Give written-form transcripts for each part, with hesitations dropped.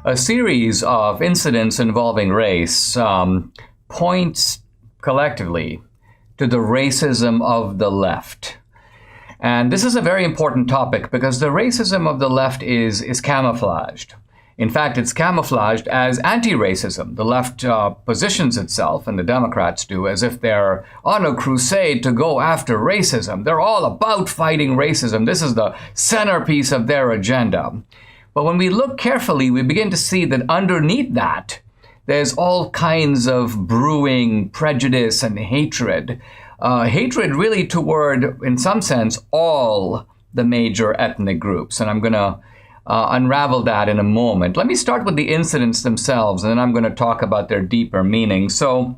a series of incidents involving race points collectively to the racism of the left. And this is a very important topic because the racism of the left is camouflaged. In fact, it's camouflaged as anti-racism. The left positions itself, and the Democrats do, as if they're on a crusade to go after racism. They're all about fighting racism. This is the centerpiece of their agenda. But when we look carefully, we begin to see that underneath that, there's all kinds of brewing prejudice and hatred. Hatred really toward, in some sense, all the major ethnic groups. And I'm going to unravel that in a moment. Let me start with the incidents themselves, and then I'm going to talk about their deeper meaning. So,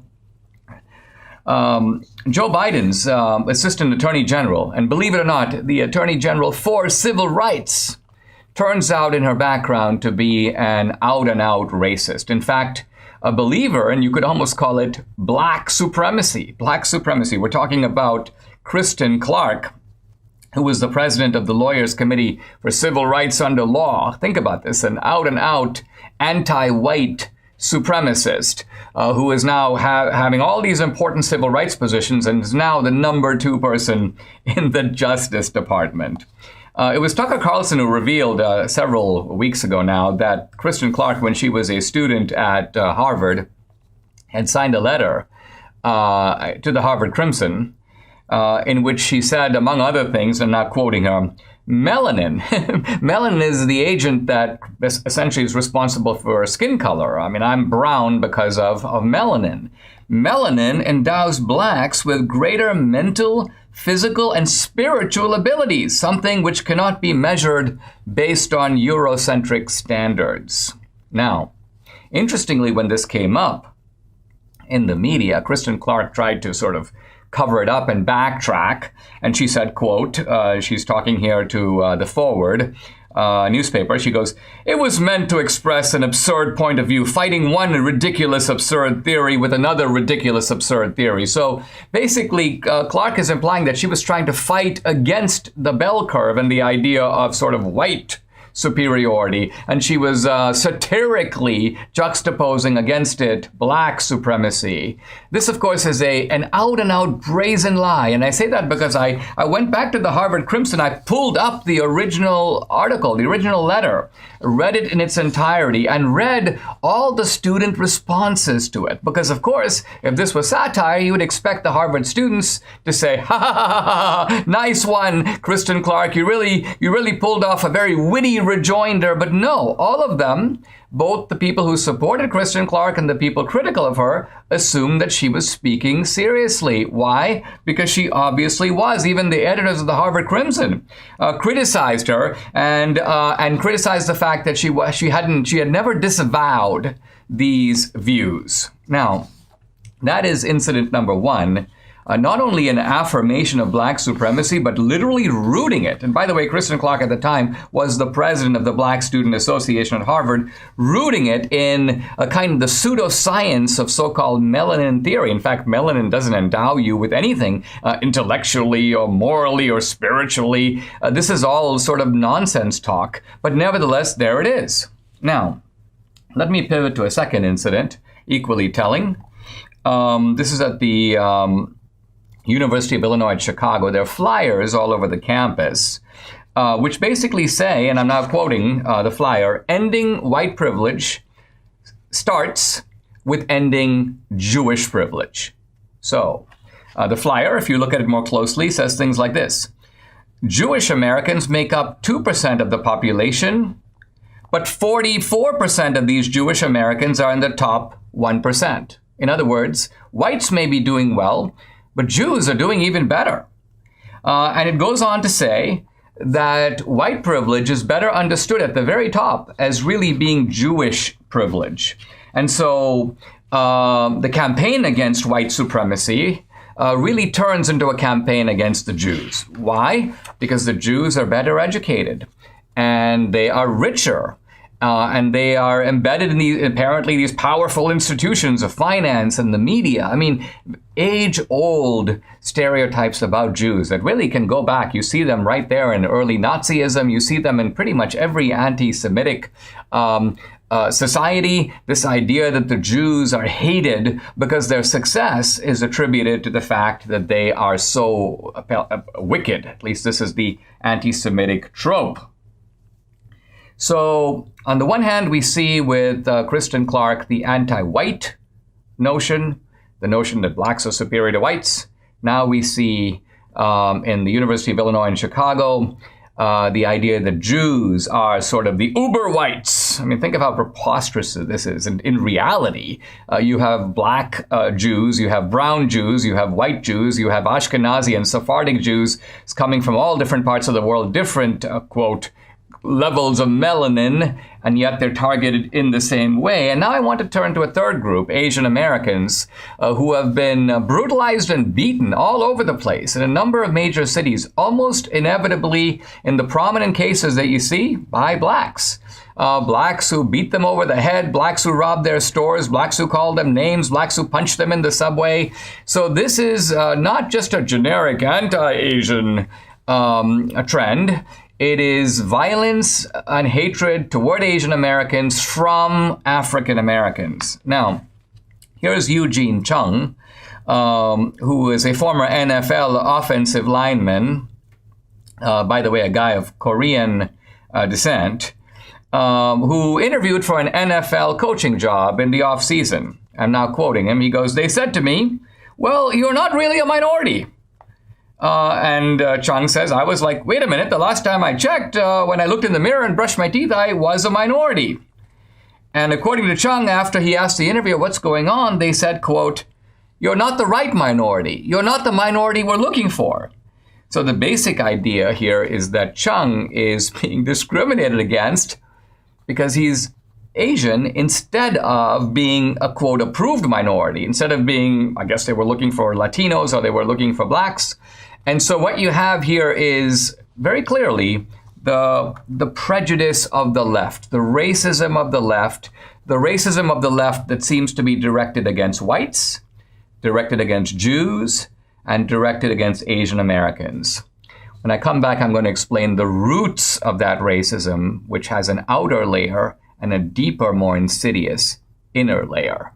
Joe Biden's Assistant Attorney General, and believe it or not, the Attorney General for Civil Rights, turns out in her background to be an out-and-out racist. In fact, a believer, and you could almost call it black supremacy. Black supremacy. We're talking about Kristen Clark, who was the president of the Lawyers Committee for Civil Rights Under Law. Think about this, an out-and-out anti-white supremacist who is now having all these important civil rights positions and is now the number 2 person in the Justice Department. It was Tucker Carlson who revealed several weeks ago now that Kristen Clark, when she was a student at Harvard, had signed a letter to the Harvard Crimson in which she said, among other things, I'm not quoting her, melanin. Melanin is the agent that essentially is responsible for skin color. I mean, I'm brown because of melanin. Melanin endows blacks with greater mental, physical, and spiritual abilities, something which cannot be measured based on Eurocentric standards. Now, interestingly, when this came up in the media, Kristen Clark tried to sort of cover it up and backtrack. And she said, quote, she's talking here to the Forward newspaper. She goes, "It was meant to express an absurd point of view, fighting one ridiculous absurd theory with another ridiculous absurd theory." So basically, Clark is implying that she was trying to fight against the bell curve and the idea of sort of white superiority, and she was satirically juxtaposing against it black supremacy. This, of course, is an out-and-out brazen lie, and I say that because I went back to the Harvard Crimson. I pulled up the original article, the original letter, read it in its entirety, and read all the student responses to it. Because, of course, if this was satire, you would expect the Harvard students to say, "Ha ha ha ha ha! Nice one, Kristen Clark. You really pulled off a very witty rejoinder." But no, all of them, both the people who supported Kristen Clark and the people critical of her, assumed that she was speaking seriously. Why? Because she obviously was. Even the editors of the Harvard Crimson criticized her and criticized the fact that she had never disavowed these views. Now, that is incident number 1. Not only an affirmation of black supremacy, but literally rooting it. And by the way, Kristen Clark at the time was the president of the Black Student Association at Harvard, rooting it in a kind of the pseudoscience of so-called melanin theory. In fact, melanin doesn't endow you with anything intellectually or morally or spiritually. This is all sort of nonsense talk. But nevertheless, there it is. Now, let me pivot to a second incident, equally telling. This is at the University of Illinois at Chicago. There are flyers all over the campus, which basically say, and I'm now quoting the flyer, "Ending white privilege starts with ending Jewish privilege." So the flyer, if you look at it more closely, says things like this: Jewish Americans make up 2% of the population, but 44% of these Jewish Americans are in the top 1%. In other words, whites may be doing well, but Jews are doing even better. And it goes on to say that white privilege is better understood at the very top as really being Jewish privilege. And so the campaign against white supremacy really turns into a campaign against the Jews. Why? Because the Jews are better educated and they are richer. And they are embedded in apparently these powerful institutions of finance and the media. I mean, age-old stereotypes about Jews that really can go back. You see them right there in early Nazism. You see them in pretty much every anti-Semitic society, this idea that the Jews are hated because their success is attributed to the fact that they are so wicked. At least this is the anti-Semitic trope. So on the one hand, we see with Kristen Clark the anti-white notion, the notion that blacks are superior to whites. Now we see in the University of Illinois in Chicago, the idea that Jews are sort of the uber whites. I mean, think of how preposterous this is. And in reality, you have black Jews, you have brown Jews, you have white Jews, you have Ashkenazi and Sephardic Jews coming from all different parts of the world, different, quote, levels of melanin, and yet they're targeted in the same way. And now I want to turn to a third group, Asian Americans, who have been brutalized and beaten all over the place in a number of major cities, almost inevitably in the prominent cases that you see by blacks. Blacks who beat them over the head, blacks who robbed their stores, blacks who called them names, blacks who punched them in the subway. So this is not just a generic anti-Asian trend. It is violence and hatred toward Asian Americans from African Americans. Now, here's Eugene Chung, who is a former NFL offensive lineman, by the way, a guy of Korean descent, who interviewed for an NFL coaching job in the offseason. I'm now quoting him. He goes, "They said to me, 'Well, you're not really a minority.' And Chung says, I was like, wait a minute, the last time I checked, when I looked in the mirror and brushed my teeth, I was a minority." And according to Chung, after he asked the interviewer what's going on, they said, quote, "You're not the right minority. You're not the minority we're looking for." So the basic idea here is that Chung is being discriminated against because he's Asian instead of being a, quote, approved minority. Instead of being, I guess they were looking for Latinos or they were looking for blacks. And so what you have here is very clearly the prejudice of the left, the racism of the left that seems to be directed against whites, directed against Jews, and directed against Asian Americans. When I come back, I'm going to explain the roots of that racism, which has an outer layer and a deeper, more insidious inner layer.